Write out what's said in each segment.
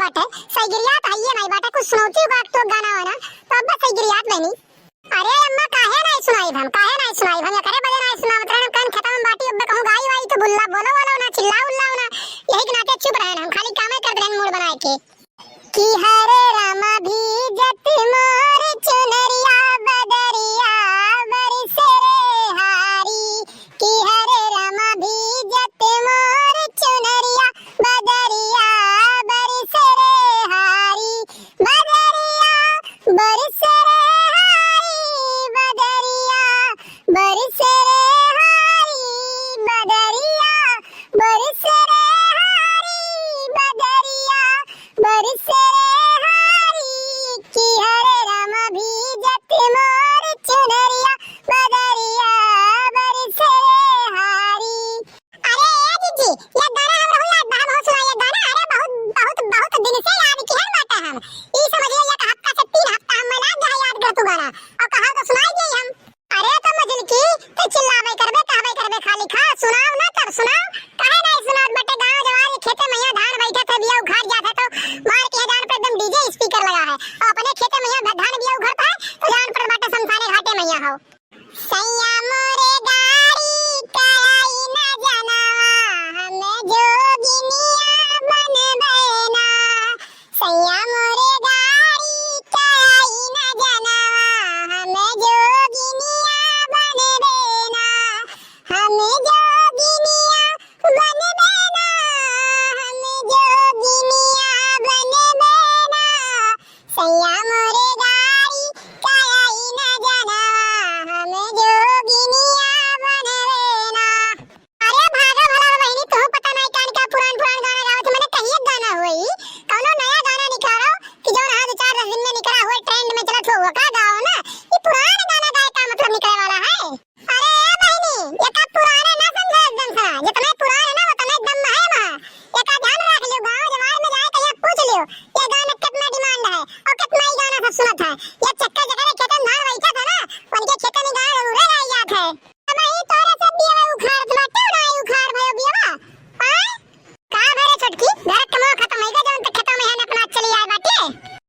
बाटे सही गिरियात आइए नहीं बाटे कुछ सुनौती का तो गाना है ना तो अब सही गिरियात बनी। अरे अम्मा काहे नहीं सुनाई हम करे बजे नहीं सुना मतलब कान खत्म बाटी अब कहूं गाई वाई तो बुल्ला बोलो वाला ना चिल्ला उल्ला ना यही के नाते चुप रहे हम खाली कामे कर देन मूड बनाए के कि हरे रामा भीजत मोर चुनरिया बदरिया बरसे रे हारी कि हरे रामा भीजत मोर चुनरिया बदरिया बरसे रे हारी बदरिया बरसे बरसे रे हारी बदरिया बरसे रे हारी बदरिया बरसे रे हारी कि हरे रामा भीजत मोर चुनरिया बदरिया बरसे रे हारी। अरे जीजी ये गाना हम रहुला बहुत सुना ये गाना अरे बहुत दिन से याद की है बात हम ई समझिए एक हफ्ता से 3 हफ्ता हम ना जा याद कर तू गाना और कहा तो सुनाई दे हम। अरे तो मजल की तो चिल्लावे करबे कहबे करबे खाली खा सुनाओ ना तब सुनाओ काहे नहीं सुनाओ बटे गांव जवार खेते मैया धान बैठे थे बिया उखाड़ जाते तो मार के जान पे एकदम डीजे स्पीकर लगा है और अपने खेते मैया धान बिया उखाड़ता है तो जान पर बाटे समसाने घाटे मैया हो सैया मोरे गाड़ी काई ना जनावा हमें जोगिनिया बनबेना सैया मोरे गाड़ी काई ना जनावा हमें जोगिनिया बनबेना हमें जोगिनिया बनबेना हमें जोगिनिया बनबेना सैया मोरे गाड़ी काई ना जनावा हमें जोगिनिया बनबेना। अरे भागा भला बहनी तो पता नहीं कान का पुरान गाना गावत मैंने कहीं गाना होई कौनो नया गाना निकालो कि जो आज 4 दिन में निकला हुआ ट्रेंड में चलत हो का गाओ ना ये पुराना गाना गाए का मतलब निकले वाला है। अरे बहनी ये का पुराना ना समझे एकदम सा जितना पुराना ना उतना दम है मां ये का ध्यान रख लियो गांव जवार में जाए कहीं पूछ लियो ये गाना कितना डिमांड है और कितना ही गाना सब सुनत है ये चक्कर जगह खेत में धान बैठा था ना उनके खेत में गाना जरूर रह जात है अब ही तोरे सब बिया उखाड़ माटे उड़ाई उखाड़ भयो बिया हां का भरे छटकी घर कमो खत्म हो गया जौन तक खेत में है अपना चली आए बाटे।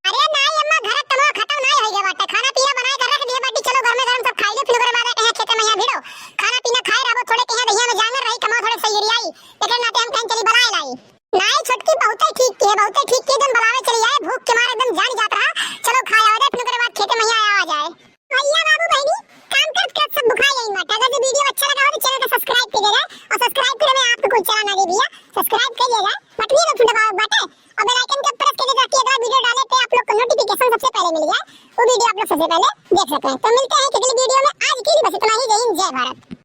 अरे नहीं अम्मा घर कमो खत्म नहीं हो गया बाटे खाना पीना बनाए कर रख दिए बाटी चलो घर में गरम सब खाई लो फिर बाद कहे खेत में यहां भिड़ो खाना पीना खाए रहो थोड़े कहे भैया में जानवर रही कमा थोड़े सही आई लेकिन नाते हम कहीं चली बनाए लाई नहीं छटकी बहुत ही ठीक के जन बनावे चली आए भूख के मारे एकदम जान जात रहा चलो खाए आ जाए फिर बाद खेत में यहां आ जाए। भैया बाबू बहनी काम कर सब बुखाई यही मत अगर जो वीडियो अच्छा लगा हो तो चैनल को सब्सक्राइब कीजिएगा और सब्सक्राइब करने में आपको कुछ चला ना दे भैया सब्सक्राइब करिएगा बटन को दबाओ बटे और बेल आइकन को प्रेस करके रखिएगा वीडियो डालने पे आप लोग को नोटिफिकेशन सबसे पहले मिल जाए वो वीडियो आप लोग सबसे पहले देख सकते हैं। तो मिलते हैं अगली वीडियो में आज के लिए बस इतना ही। जय हिंद जय भारत।